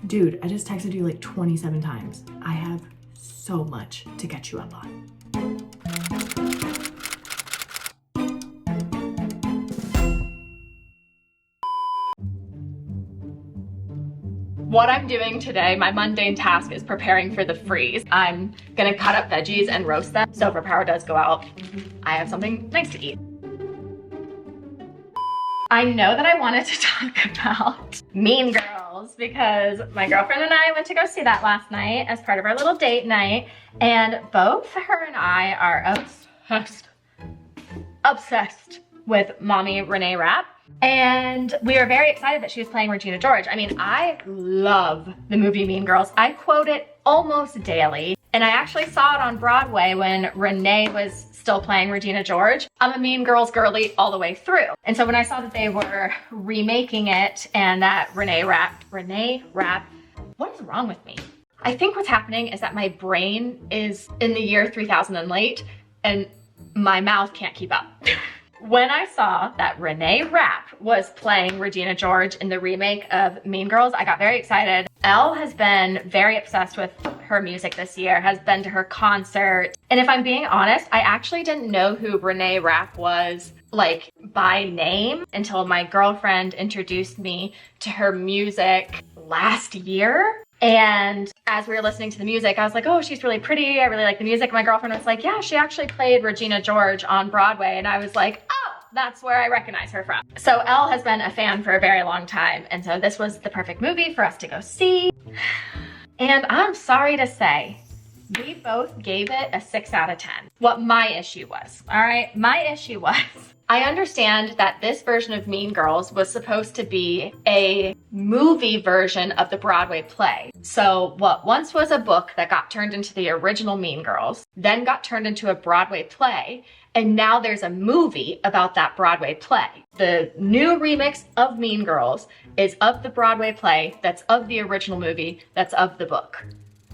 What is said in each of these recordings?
Dude, I just texted you like 27 times. I have so much to catch you up on. What I'm doing today, my mundane task is preparing for the freeze. I'm gonna cut up veggies and roast them, so if our power does go out, I have something nice to eat. I know that I wanted to talk about Mean Girls because my girlfriend and I went to go see that last night as part of our little date night, and both her and I are obsessed with mommy Renee Rapp. And we were very excited that she was playing Regina George. I mean, I love the movie Mean Girls. I quote it almost daily. And I actually saw it on Broadway when Renee was still playing Regina George. I'm a Mean Girls girly all the way through. And so when I saw that they were remaking it and that Renee Rapp, what is wrong with me? I think what's happening is that my brain is in the year 3000 and late and my mouth can't keep up. When I saw that Renee Rapp was playing Regina George in the remake of Mean Girls, I got very excited. Elle has been very obsessed with her music this year, has been to her concert. And if I'm being honest, I actually didn't know who Renee Rapp was, like, by name until my girlfriend introduced me to her music last year. And as we were listening to the music, I was like, oh, she's really pretty. I really like the music. My girlfriend was like, yeah, she actually played Regina George on Broadway. And I was like, oh, that's where I recognize her from. So Elle has been a fan for a very long time. And so this was the perfect movie for us to go see. And I'm sorry to say, we both gave it a 6 out of 10. What my issue was, all right? My issue was, I understand that this version of Mean Girls was supposed to be a movie version of the Broadway play. So what once was a book that got turned into the original Mean Girls, then got turned into a Broadway play, and now there's a movie about that Broadway play. The new remix of Mean Girls is of the Broadway play, that's of the original movie, that's of the book.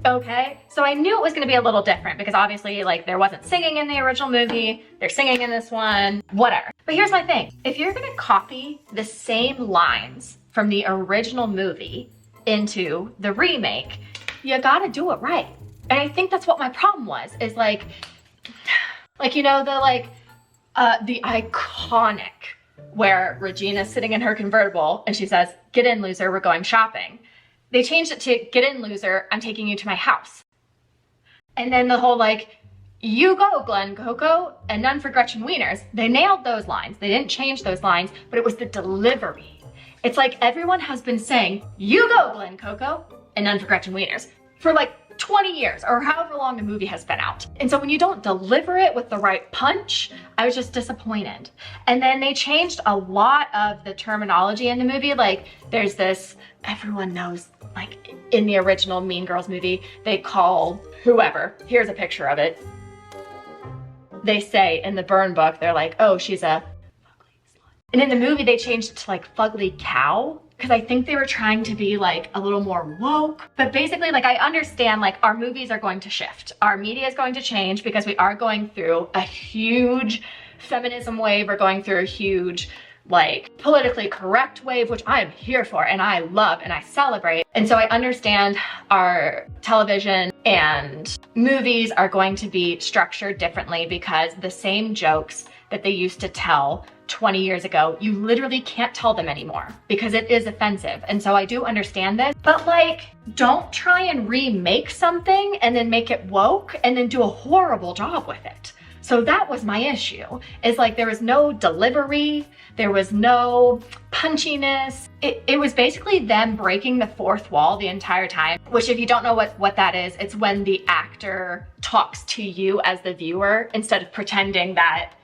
Okay, so I knew it was gonna be a little different because obviously, like, there wasn't singing in the original movie, they're singing in this one, whatever. But here's my thing, if you're gonna copy the same lines from the original movie into the remake, you gotta do it right. And I think that's what my problem was, is like, you know, the iconic where Regina's sitting in her convertible and she says, "Get in, loser, we're going shopping." They changed it to, "Get in, loser, I'm taking you to my house." And then the whole like, "You go, Glenn Coco, and none for Gretchen Wieners." They nailed those lines. They didn't change those lines, but it was the delivery. It's like everyone has been saying, "You go, Glenn Coco, and none for Gretchen Wieners," for like 20 years or however long the movie has been out. And so when you don't deliver it with the right punch, I was just disappointed. And then they changed a lot of the terminology in the movie. Like there's this, everyone knows, like in the original Mean Girls movie, they call whoever, here's a picture of it. They say in the burn book, they're like, "Oh, she's a fugly slut." And in the movie, they changed it to like fugly cow, because I think they were trying to be like a little more woke. But basically, like, I understand like our movies are going to shift. Our media is going to change because we are going through a huge feminism wave. We're going through a huge like politically correct wave, which I am here for and I love and I celebrate. And so I understand our television and movies are going to be structured differently because the same jokes that they used to tell 20 years ago, you literally can't tell them anymore because it is offensive. And so I do understand this, but like, don't try and remake something and then make it woke and then do a horrible job with it. So that was my issue, is like there was no delivery, there was no punchiness. It was basically them breaking the fourth wall the entire time, which if you don't know what that is, it's when the actor talks to you as the viewer instead of pretending that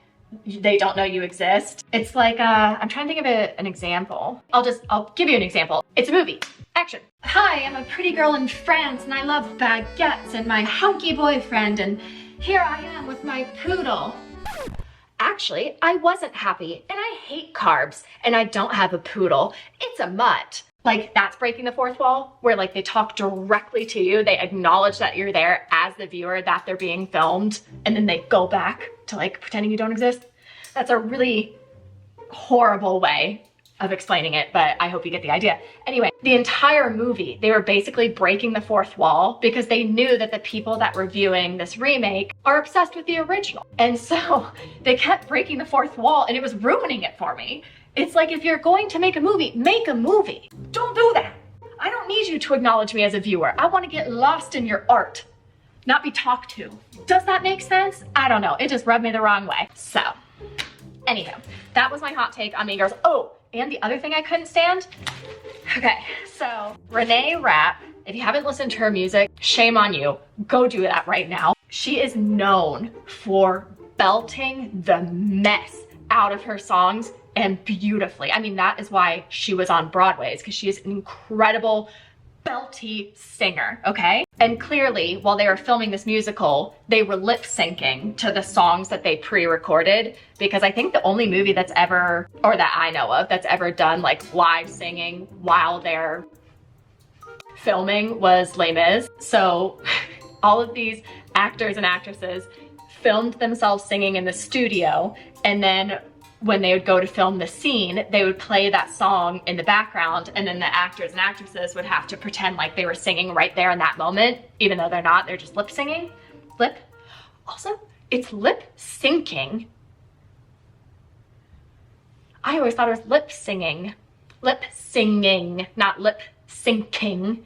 they don't know you exist. It's like, I'm trying to think of an example. I'll give you an example. It's a movie. Action. "Hi, I'm a pretty girl in France and I love baguettes and my hunky boyfriend, and here I am with my poodle. Actually, I wasn't happy and I hate carbs and I don't have a poodle. It's a mutt." Like, that's breaking the fourth wall, where like they talk directly to you. They acknowledge that you're there as the viewer, that they're being filmed, and then they go back to like pretending you don't exist. That's a really horrible way of explaining it, but I hope you get the idea. Anyway, the entire movie, they were basically breaking the fourth wall because they knew that the people that were viewing this remake are obsessed with the original. And so they kept breaking the fourth wall and it was ruining it for me. It's like, if you're going to make a movie, make a movie. Don't do that. I don't need you to acknowledge me as a viewer. I want to get lost in your art, not be talked to. Does that make sense? I don't know. It just rubbed me the wrong way. So, anywho, that was my hot take on Mean Girls. Oh, and the other thing I couldn't stand. Okay, so Renee Rapp, if you haven't listened to her music, shame on you. Go do that right now. She is known for belting the mess out of her songs, and beautifully. I mean, that is why she was on Broadway, is because she is an incredible belty singer, okay? And clearly, while they were filming this musical, they were lip syncing to the songs that they pre-recorded, because I think the only movie that's ever, or that I know of, that's ever done like live singing while they're filming was Les Mis. So all of these actors and actresses filmed themselves singing in the studio, and then when they would go to film the scene, they would play that song in the background, and then the actors and actresses would have to pretend like they were singing right there in that moment, even though they're not, they're just lip singing. Also, it's lip syncing. I always thought it was lip singing. Lip singing, not lip syncing.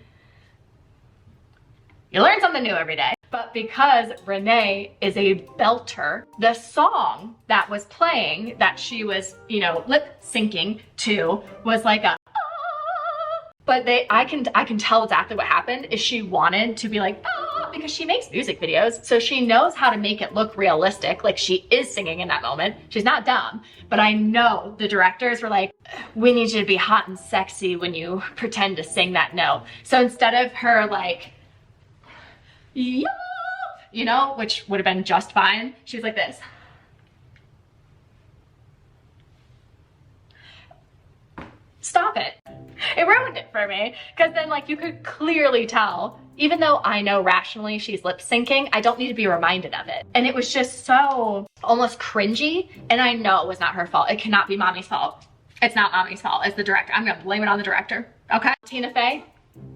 You learn something new every day. But because Renee is a belter, the song that was playing, that she was, you know, lip syncing to, was like a ah. But I can tell exactly what happened is she wanted to be like ah, because she makes music videos, so she knows how to make it look realistic, like she is singing in that moment. She's not dumb, but I know the directors were like, we need you to be hot and sexy when you pretend to sing that note. So instead of her like, yeah, you know, which would have been just fine, she was like this. Stop it. It ruined it for me, because then like you could clearly tell, even though I know rationally she's lip syncing, I don't need to be reminded of it. And it was just so almost cringy, and I know it was not her fault. It cannot be Mommy's fault. It's not Mommy's fault, it's the director. I'm gonna blame it on the director, okay? Tina Fey,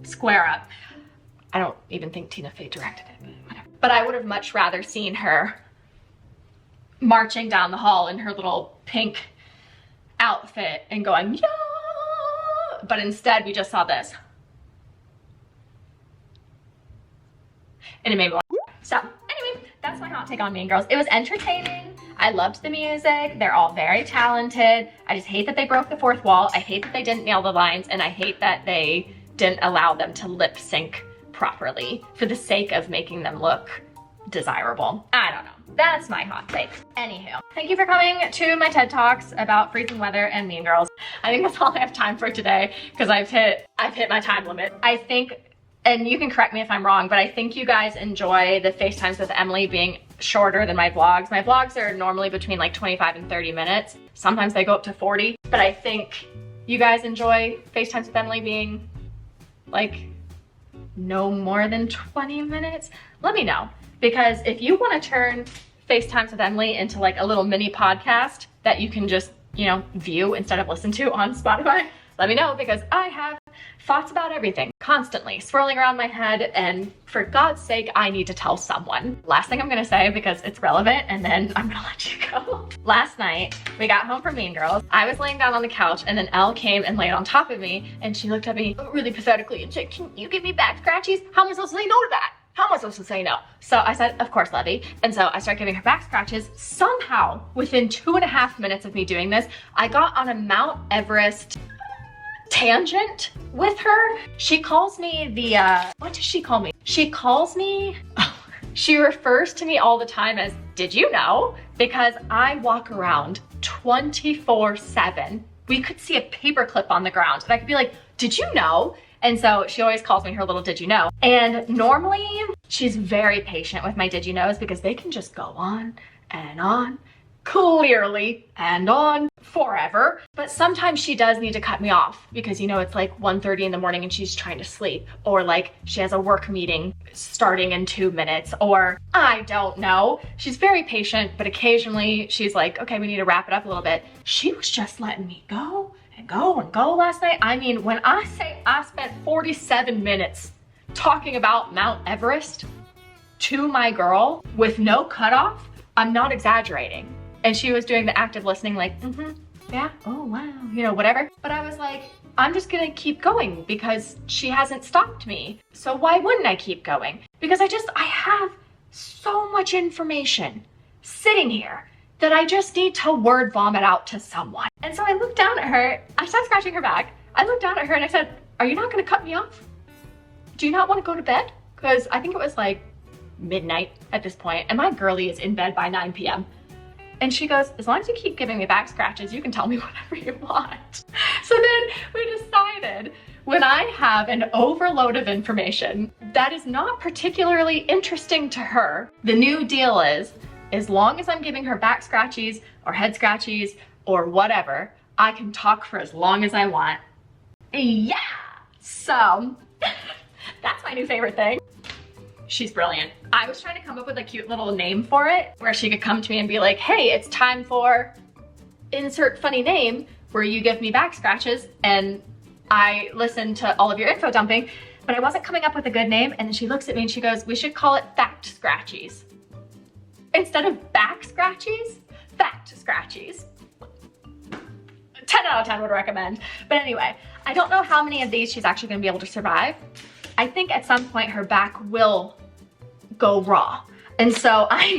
square up. I don't even think Tina Fey directed it, but whatever. But I would have much rather seen her marching down the hall in her little pink outfit and going, yeah! But instead we just saw this. And it made me want. So anyway, that's my hot take on Mean Girls. It was entertaining. I loved the music. They're all very talented. I just hate that they broke the fourth wall. I hate that they didn't nail the lines, and I hate that they didn't allow them to lip sync properly for the sake of making them look desirable. I don't know. That's my hot take. Anywho, thank you for coming to my TED Talks about freezing weather and Mean Girls. I think that's all I have time for today, because I've hit my time limit. I think, and you can correct me if I'm wrong, but I think you guys enjoy the FaceTimes with Emily being shorter than my vlogs. My vlogs are normally between like 25 and 30 minutes. Sometimes they go up to 40, but I think you guys enjoy FaceTimes with Emily being like no more than 20 minutes. Let me know, because if you want to turn FaceTimes with Emily into like a little mini podcast that you can just, you know, view instead of listen to on Spotify, let me know, because I have thoughts about everything constantly swirling around my head, and for God's sake, I need to tell someone. Last thing I'm gonna say, because it's relevant, and then I'm gonna let you go. Last night, we got home from Mean Girls. I was laying down on the couch, and then Elle came and laid on top of me, and she looked at me really pathetically and said, "Can you give me back scratchies?" How am I supposed to say no to that? How am I supposed to say no? So I said, of course, Levy. And so I started giving her back scratches. Somehow, within 2.5 minutes of me doing this, I got on a Mount Everest tangent with her. She calls me the, what does she call me? She calls me, she refers to me all the time as, did you know? Because I walk around 24/7. We could see a paperclip on the ground, and I could be like, did you know? And so she always calls me her little did you know. And normally she's very patient with my did you knows, because they can just go on and on, go clearly and on forever. But sometimes she does need to cut me off because, you know, it's like 1:30 in the morning and she's trying to sleep, or like she has a work meeting starting in 2 minutes, or I don't know. She's very patient, but occasionally she's like, okay, we need to wrap it up a little bit. She was just letting me go and go and go last night. I mean, when I say I spent 47 minutes talking about Mount Everest to my girl with no cutoff, I'm not exaggerating. And she was doing the active listening, like, yeah, oh wow, you know, whatever. But I was like, I'm just gonna keep going because she hasn't stopped me. So why wouldn't I keep going? Because I have so much information sitting here that I just need to word vomit out to someone. And so I looked down at her, I started scratching her back. I looked down at her and I said, are you not gonna cut me off? Do you not wanna go to bed? Because I think it was like midnight at this point, and my girlie is in bed by 9 p.m. And she goes, as long as you keep giving me back scratches, you can tell me whatever you want. So then we decided, when I have an overload of information that is not particularly interesting to her, the new deal is, as long as I'm giving her back scratchies or head scratchies or whatever, I can talk for as long as I want. Yeah, so that's my new favorite thing. She's brilliant. I was trying to come up with a cute little name for it where she could come to me and be like, hey, it's time for insert funny name where you give me back scratches and I listen to all of your info dumping, but I wasn't coming up with a good name. And then she looks at me and she goes, we should call it fact scratchies. Instead of back scratchies, fact scratchies. 10 out of 10 would recommend. But anyway, I don't know how many of these she's actually gonna be able to survive. I think at some point her back will go raw. And so I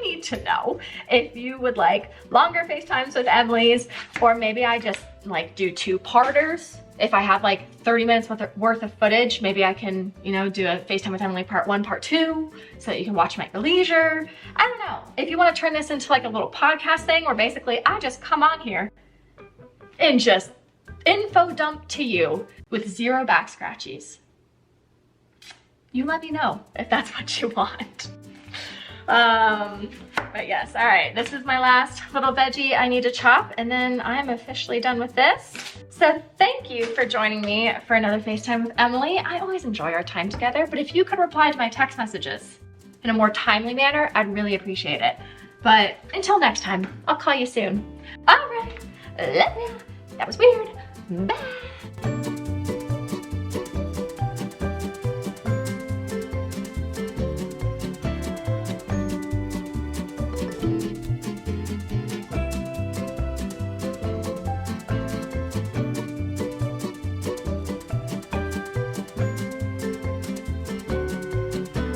need to know if you would like longer FaceTimes with Emily's, or maybe I just like do 2-parters. If I have like 30 minutes worth of footage, maybe I can, you know, do a FaceTime with Emily part 1, part 2, so that you can watch them at your leisure. I don't know. If you want to turn this into like a little podcast thing where basically I just come on here and just info dump to you with 0 back scratchies, you let me know if that's what you want. But yes, all right, this is my last little veggie I need to chop, and then I'm officially done with this. So thank you for joining me for another FaceTime with Emily. I always enjoy our time together, but if you could reply to my text messages in a more timely manner, I'd really appreciate it. But until next time, I'll call you soon. All right, love you. That was weird. Bye.